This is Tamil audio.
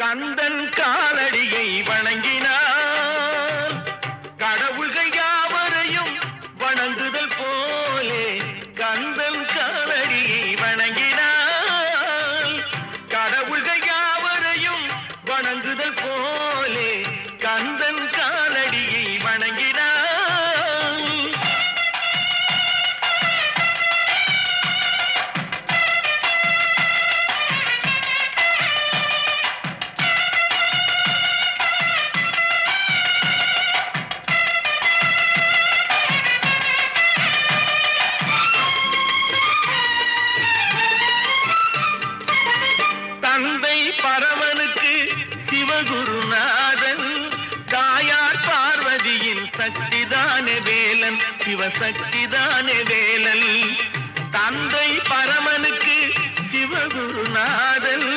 கந்தன் காலடியை வணங்கினார் கடவுள்கள் யாவரையும் வணங்குதல் போலே கந்தன் காலடியை வணங்கினார் கடவுள்கள் யாவரையும் வணங்குதல் போலே கந்தன் காலடியை வணங்கினார் தந்தை பரமனுக்கு சிவகுருநாதன் தாயார் பார்வதியின் சக்திதானே வேலன் சிவசக்திதானே வேலன் தந்தை பரமனுக்கு சிவகுருநாதன்